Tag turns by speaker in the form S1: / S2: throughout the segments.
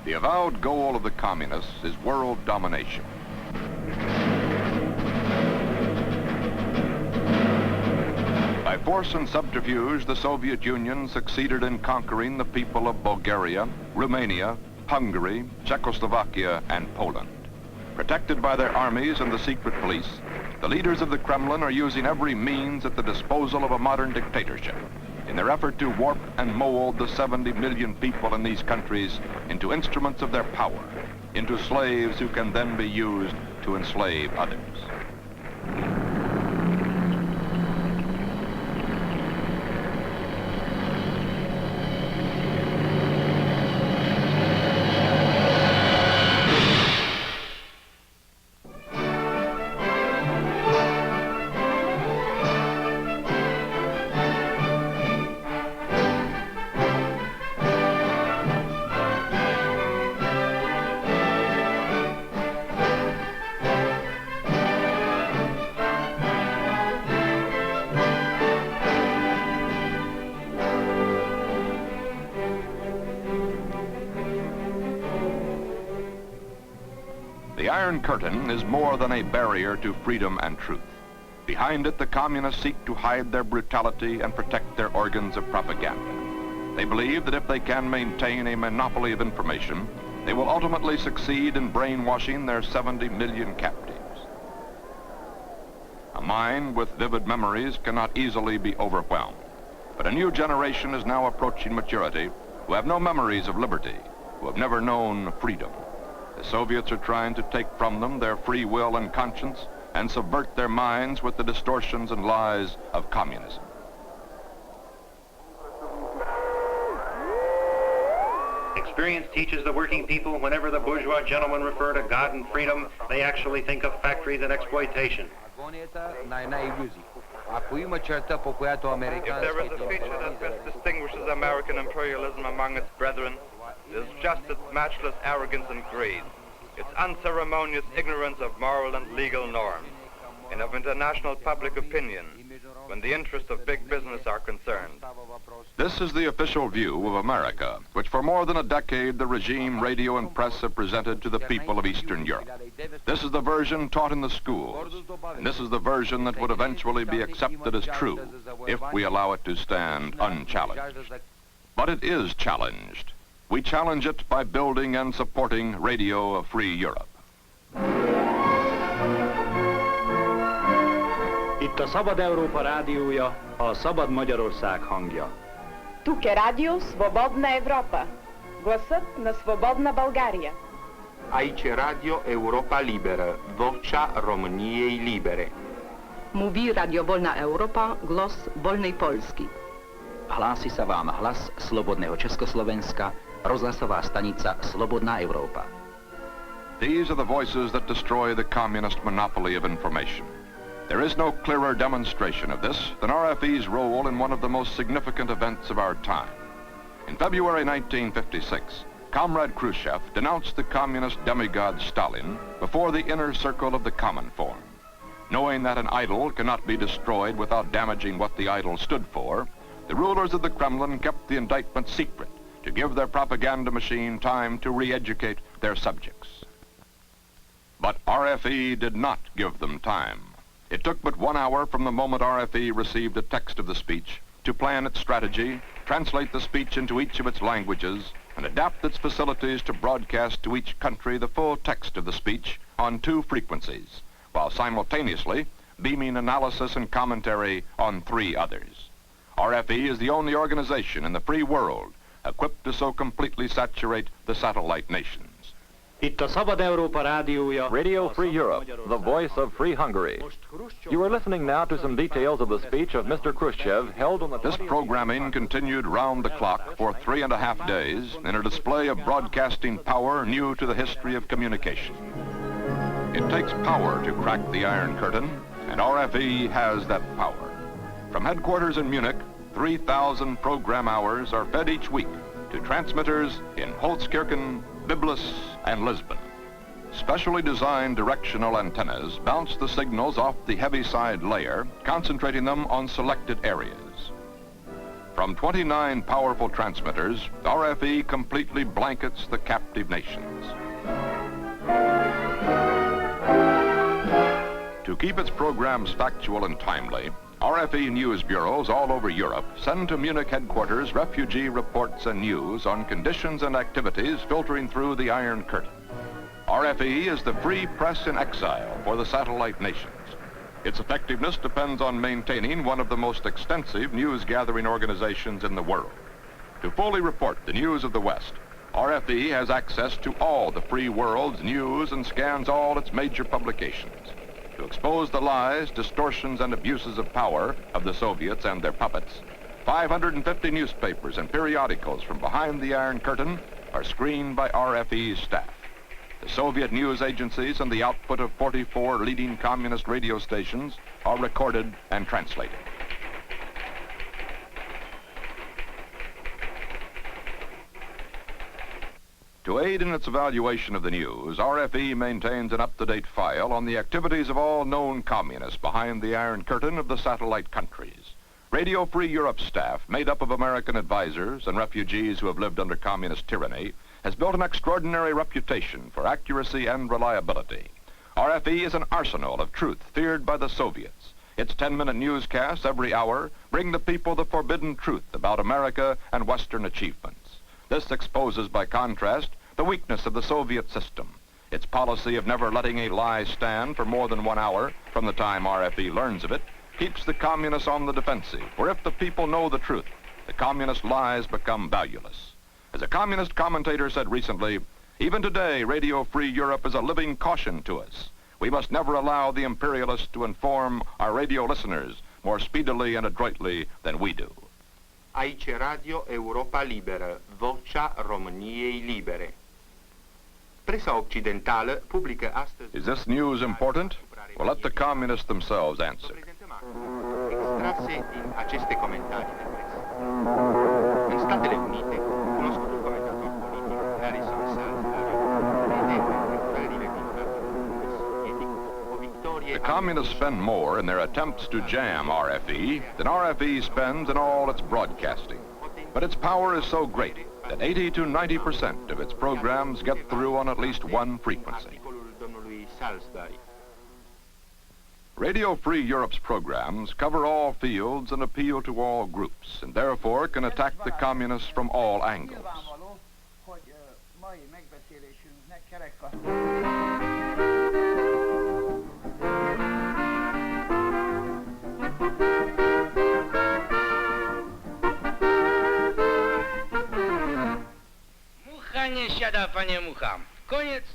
S1: The avowed goal of the communists is world domination. By force and subterfuge, the Soviet Union succeeded in conquering the people of Bulgaria, Romania, Hungary, Czechoslovakia, and Poland. Protected by their armies and the secret police, the leaders of the Kremlin are using every means at the disposal of a modern dictatorship in their effort to warp and mold the 70 million people in these countries into instruments of their power, into slaves who can then be used to enslave others. The Iron Curtain is more than a barrier to freedom and truth. Behind it, the communists seek to hide their brutality and protect their organs of propaganda. They believe that if they can maintain a monopoly of information, they will ultimately succeed in brainwashing their 70 million captives. A mind with vivid memories cannot easily be overwhelmed, but a new generation is now approaching maturity who have no memories of liberty, who have never known freedom. The Soviets are trying to take from them their free will and conscience and subvert their minds with the distortions and lies of communism.
S2: Experience teaches the working people whenever the bourgeois gentlemen refer to God and freedom, they actually think of factories and exploitation.
S3: If there
S4: is a feature that best distinguishes American imperialism among its brethren, it is just its matchless arrogance and greed, its unceremonious ignorance of moral and legal norms, and of international public opinion, when the interests of big business are concerned.
S1: This is the official view of America, which for more than a decade the regime, radio, and press have presented to the people of Eastern Europe. This is the version taught in the schools, and this is the version that would eventually be accepted as true if we allow it to stand unchallenged. But it is challenged. We challenge it by building and supporting Radio Free Europe.
S5: Itt a Szabad Európa rádiója, a Szabad Magyarország hangja.
S6: Тук е радио Свободна Европа, гласът на Свободна България.
S7: Aici Radio Europa Liberă, vocea României libere.
S8: Mówi Radio Wolna Europa, głos wolnej Polski.
S9: Hlási sa vám hlas Slobodného Československa, rozhlasová stanica Slobodná Európa.
S1: These are the voices that destroy the communist monopoly of information. There is no clearer demonstration of this than RFE's role in one of the most significant events of our time. In February 1956, Comrade Khrushchev denounced the communist demigod Stalin before the inner circle of the Cominform. Knowing that an idol cannot be destroyed without damaging what the idol stood for, the rulers of the Kremlin kept the indictment secret to give their propaganda machine time to re-educate their subjects. But RFE did not give them time. It took but 1 hour from the moment RFE received a text of the speech to plan its strategy, translate the speech into each of its languages, and adapt its facilities to broadcast to each country the full text of the speech on 2 frequencies, while simultaneously beaming analysis and commentary on 3 others. RFE is the only organization in the free world equipped to so completely saturate the satellite nations.
S5: Itt a Szabad Európa rádiója.
S10: Radio Free Europe, the voice of free Hungary. You are listening now to some details of the speech of Mr. Khrushchev held on the...
S1: This programming continued round the clock for 3.5 days in a display of broadcasting power new to the history of communication. It takes power to crack the Iron Curtain, and RFE has that power. From headquarters in Munich, 3,000 program hours are fed each week to transmitters in Holzkirchen, Biblis, and Lisbon. Specially designed directional antennas bounce the signals off the heavy-side layer, concentrating them on selected areas. From 29 powerful transmitters, RFE completely blankets the captive nations. To keep its programs factual and timely, RFE news bureaus all over Europe send to Munich headquarters refugee reports and news on conditions and activities filtering through the Iron Curtain. RFE is the free press in exile for the satellite nations. Its effectiveness depends on maintaining one of the most extensive news-gathering organizations in the world. To fully report the news of the West, RFE has access to all the free world's news and scans all its major publications. To expose the lies, distortions, and abuses of power of the Soviets and their puppets, 550 newspapers and periodicals from behind the Iron Curtain are screened by RFE's staff. The Soviet news agencies and the output of 44 leading communist radio stations are recorded and translated. To aid in its evaluation of the news, RFE maintains an up-to-date file on the activities of all known communists behind the Iron Curtain of the satellite countries. Radio Free Europe staff, made up of American advisors and refugees who have lived under communist tyranny, has built an extraordinary reputation for accuracy and reliability. RFE is an arsenal of truth feared by the Soviets. Its 10-minute newscasts every hour bring the people the forbidden truth about America and Western achievements. This exposes, by contrast, the weakness of the Soviet system. Its policy of never letting a lie stand for more than 1 hour from the time RFE learns of it keeps the communists on the defensive, for if the people know the truth, the communist lies become valueless. As a communist commentator said recently, even today, Radio Free Europe is a living caution to us. We must never allow the imperialists to inform our radio listeners more speedily and adroitly than we do.
S7: Aici Radio Europa Liberă, vocea României Libere. Presa occidentală publică astăzi...
S1: Is this news important? Well, let the communists themselves answer.
S7: Extrase din aceste comentarii de presă. În Statele Unite, cunoscutul comentator politic Harrison Salisbury crede în lucrările din Partidul Sovietic o victorie...
S1: The communists spend more in their attempts to jam RFE than RFE spends in all its broadcasting. But its power is so great that 80 to 90% of its programs get through on at least one frequency. Radio Free Europe's programs cover all fields and appeal to all groups, and therefore can attack the communists from all angles.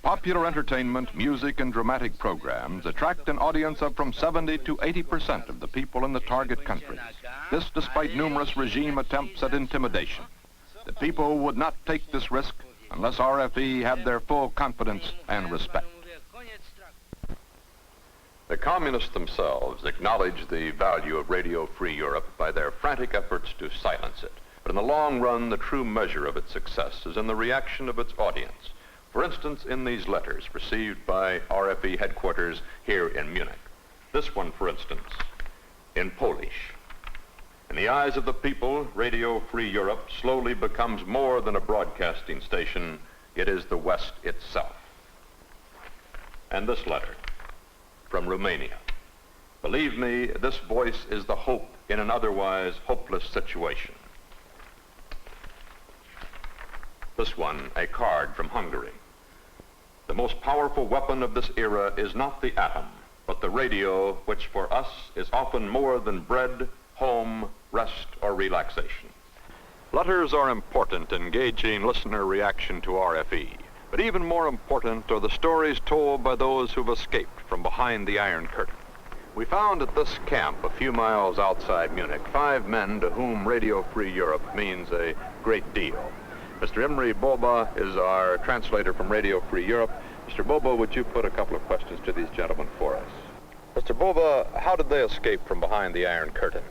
S1: Popular entertainment, music, and dramatic programs attract an audience of from 70 to 80% of the people in the target countries. This despite numerous regime attempts at intimidation. The people would not take this risk unless RFE had their full confidence and respect. The communists themselves acknowledge the value of Radio Free Europe by their frantic efforts to silence it. But in the long run, the true measure of its success is in the reaction of its audience. For instance, in these letters received by RFE headquarters here in Munich. This one, for instance, in Polish. In the eyes of the people, Radio Free Europe slowly becomes more than a broadcasting station. It is the West itself. And this letter from Romania. Believe me, this voice is the hope in an otherwise hopeless situation. This one, a card from Hungary. The most powerful weapon of this era is not the atom, but the radio, which for us is often more than bread, home, rest, or relaxation. Letters are important in gauging listener reaction to RFE, but even more important are the stories told by those who've escaped from behind the Iron Curtain. We found at this camp a few miles outside Munich 5 men to whom Radio Free Europe means a great deal. Mr. Imre Boba is our translator from Radio Free Europe. Mr. Boba, would you put a couple of questions to these gentlemen for us? Mr. Boba, how did they escape from behind the Iron Curtain?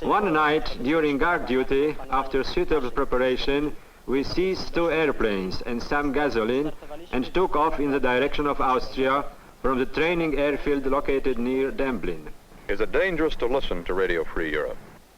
S3: One night during guard duty, after suitable preparation, we seized 2 airplanes and some gasoline and took off in the direction of Austria from the training airfield located near Demblin.
S1: Is it dangerous to listen to Radio Free Europe?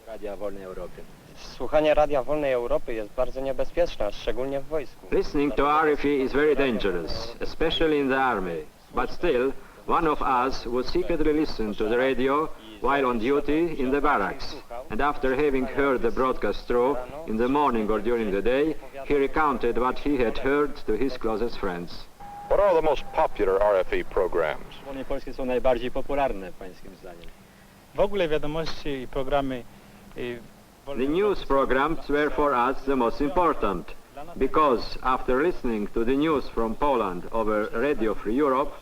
S3: Radia Wolnej Europy.
S11: Słuchanie Radia Wolnej Europy jest bardzo niebezpieczne, szczególnie w wojsku.
S3: Listening to RFE is very dangerous, especially in the army. But still, one of us would secretly listen to the radio while on duty in the barracks. And after having heard the broadcast through in the morning or during the day, he recounted what he had heard to his closest friends.
S1: What are the most popular RFE programs?
S3: Wolnej Polskiej są najbardziej popularne, pańskim zdaniem.
S12: W ogóle wiadomości i programy
S3: The news programs were for us the most important, because after listening to the news from Poland over Radio Free Europe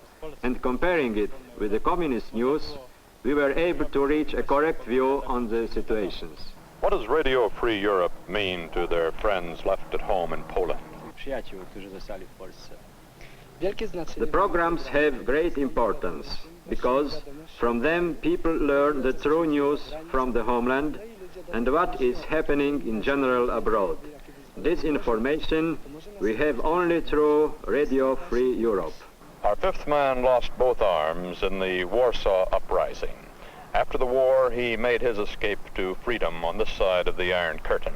S3: and comparing it with the communist news, we were able to reach a correct view on the situations.
S1: What does Radio Free Europe mean to their friends left at home in Poland?
S3: The programs have great importance, because from them people learn the true news from the homeland and what is happening in general abroad. This information we have only through Radio Free Europe.
S1: Our fifth man lost both arms in the Warsaw Uprising. After the war, he made his escape to freedom on this side of the Iron Curtain.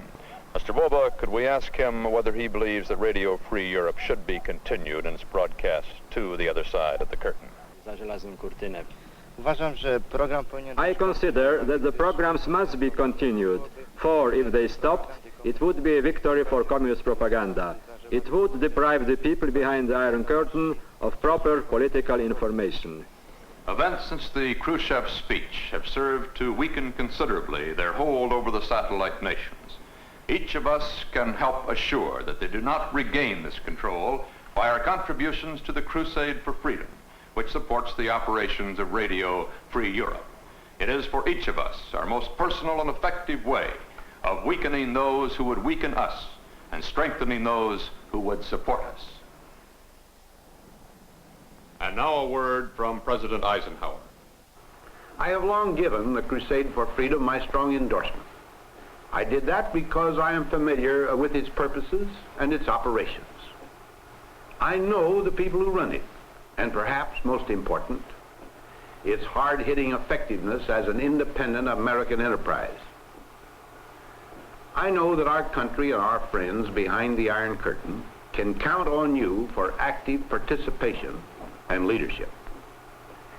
S1: Mr. Boba, could we ask him whether he believes that Radio Free Europe should be continued in its broadcast to the other side of the curtain?
S3: I consider that the programs must be continued, for if they stopped, it would be a victory for communist propaganda. It would deprive the people behind the Iron Curtain of proper political information.
S1: Events since the Khrushchev speech have served to weaken considerably their hold over the satellite nations. Each of us can help assure that they do not regain this control by our contributions to the Crusade for Freedom, which supports the operations of Radio Free Europe. It is for each of us our most personal and effective way of weakening those who would weaken us and strengthening those who would support us. And now a word from President Eisenhower.
S13: I have long given the Crusade for Freedom my strong endorsement. I did that because I am familiar with its purposes and its operations. I know the people who run it, and perhaps most important, its hard-hitting effectiveness as an independent American enterprise. I know that our country and our friends behind the Iron Curtain can count on you for active participation and leadership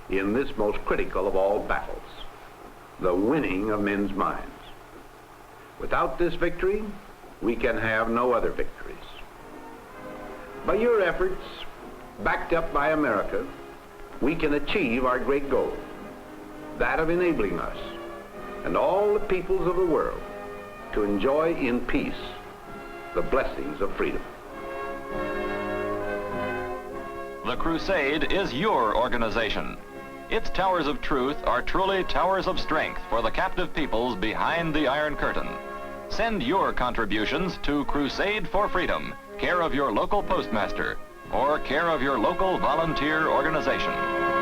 S13: in this most critical of all battles, the winning of men's minds. Without this victory, we can have no other victories. By your efforts, backed up by America, we can achieve our great goal, that of enabling us and all the peoples of the world to enjoy in peace the blessings of freedom.
S10: The Crusade is your organization. Its towers of truth are truly towers of strength for the captive peoples behind the Iron Curtain. Send your contributions to Crusade for Freedom, care of your local postmaster, or care of your local volunteer organization.